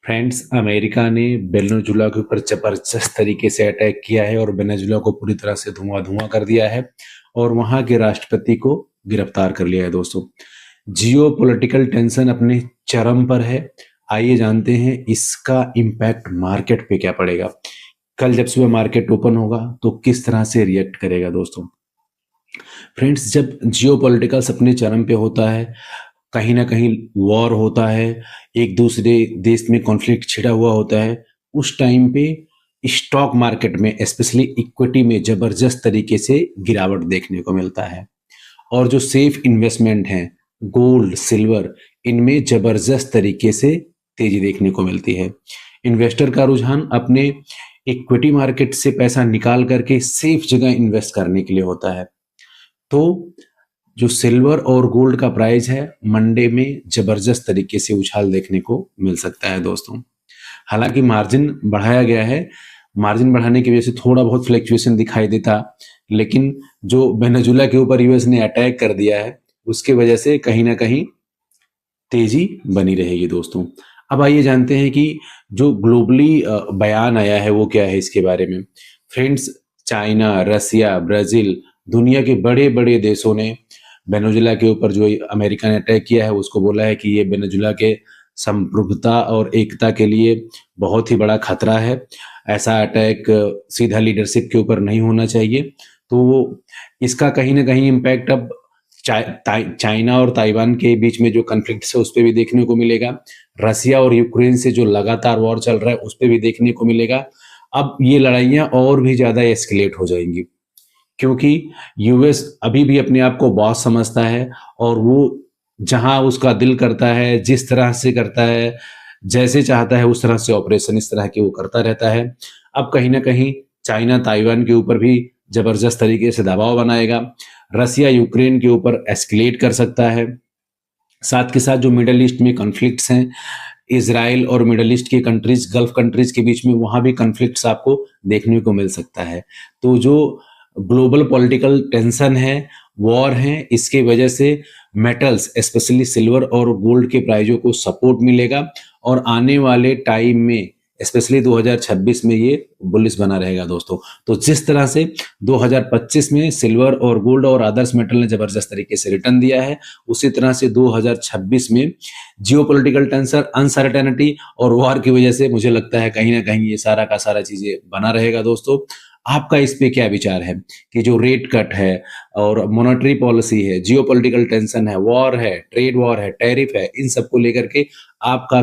Friends, America ने Venezuela के ऊपर जबरदस्त तरीके से अटैक किया है और वेनेजुला को पूरी तरह से धुआं-धुआं कर दिया है और वहाँ के राष्ट्रपति को गिरफ्तार कर लिया है दोस्तों। जियोपॉलिटिकल टेंशन अपने चरम पर है। आइए जानते हैं इसका इम्पैक्ट मार्केट पे क्या पड़ेगा। कल जब सुबह मार्केट ओपन होगा तो किस तरह से रिएक्ट करेगा दोस्तों। फ्रेंड्स, जब जियोपॉलिटिकल्स अपने चरम पे होता है, कहीं न कहीं वॉर होता है, एक दूसरे देश में कॉन्फ्लिक्ट छिड़ा हुआ होता है, उस टाइम पे स्टॉक मार्केट में स्पेशली इक्विटी में ज़बरदस्त तरीके से गिरावट देखने को मिलता है। और जो सेफ इन्वेस्टमेंट हैं, गोल्ड, सिल्वर, इनमें ज़बरदस्त तरीके से तेज़ी देखने को मिलती है। इन्वेस्टर का रुझान अपने इक्विटी मार्केट से पैसा निकाल करके सेफ जगह इन्वेस्ट करने के लिए होता है। तो जो सिल्वर और गोल्ड का प्राइस है, मंडे में ज़बरदस्त तरीके से उछाल देखने को मिल सकता है दोस्तों। हालाँकि मार्जिन बढ़ाया गया है, मार्जिन बढ़ाने की वजह से थोड़ा बहुत फ्लक्चुएशन दिखाई देता, लेकिन जो वेनेजुला के ऊपर यूएस ने अटैक कर दिया है, उसकी वजह से कहीं न कहीं तेज़ी बनी रहेगी दोस्तों। अब आइए जानते हैं कि जो ग्लोबली बयान आया है वो क्या है इसके बारे में। फ्रेंड्स, चाइना, रसिया, ब्राज़ील, दुनिया के बड़े-बड़े देशों ने वेनेजुला के ऊपर जो अमेरिका ने अटैक किया है उसको बोला है कि ये वेनेजुला के संप्रभुता और एकता के लिए बहुत ही बड़ा खतरा है। ऐसा अटैक सीधा लीडरशिप के ऊपर नहीं होना चाहिए। तो इसका कहीं न कहीं इम्पैक्ट अब चाइना और ताइवान के बीच में जो कॉन्फ्लिक्ट्स है उस पे भी देखने को मिलेगा। रसिया और यूक्रेन से जो लगातार वॉर चल रहा है उस पे भी देखने को मिलेगा। अब ये लड़ाइयाँ और भी ज़्यादा एस्केलेट हो जाएँगी, क्योंकि यूएस अभी भी अपने आप को बॉस समझता है और वो जहाँ उसका दिल करता है, जिस तरह से करता है, जैसे चाहता है उस तरह से ऑपरेशन इस तरह के वो करता रहता है। अब कहीं न कहीं चाइना ताइवान के ऊपर भी ज़बरदस्त तरीके से दबाव बनाएगा। रसिया यूक्रेन के ऊपर एस्केलेट कर सकता है। साथ के साथ जो मिडल ईस्ट में कॉन्फ्लिक्ट्स हैं, इज़राइल और मिडल ईस्ट की कंट्रीज़, गल्फ कंट्रीज़ के बीच में वहाँ भी कॉन्फ्लिक्ट्स आपको देखने को मिल सकता है। तो जो ग्लोबल पॉलिटिकल टेंशन है, वॉर है, इसकी वजह से मेटल्स स्पेशली सिल्वर और गोल्ड के प्राइज़ों को सपोर्ट मिलेगा और आने वाले टाइम में स्पेशली 2026 में ये बुलिश बना रहेगा दोस्तों। तो जिस तरह से 2025 में सिल्वर और गोल्ड और अदर्स मेटल ने ज़बरदस्त तरीके से रिटर्न दिया है, उसी तरह से 2026 में जियोपॉलिटिकल टेंशन, अनसर्टेनिटी और वॉर की वजह से मुझे लगता है कहीं न कहीं ये सारा का सारा चीज़ें बना रहेगा दोस्तों। आपका इस पे क्या विचार है कि जो रेट कट है और मॉनेटरी पॉलिसी है, जियोपॉलिटिकल टेंशन है, वॉर है, ट्रेड वॉर है, टैरिफ है, इन सबको लेकर के आपका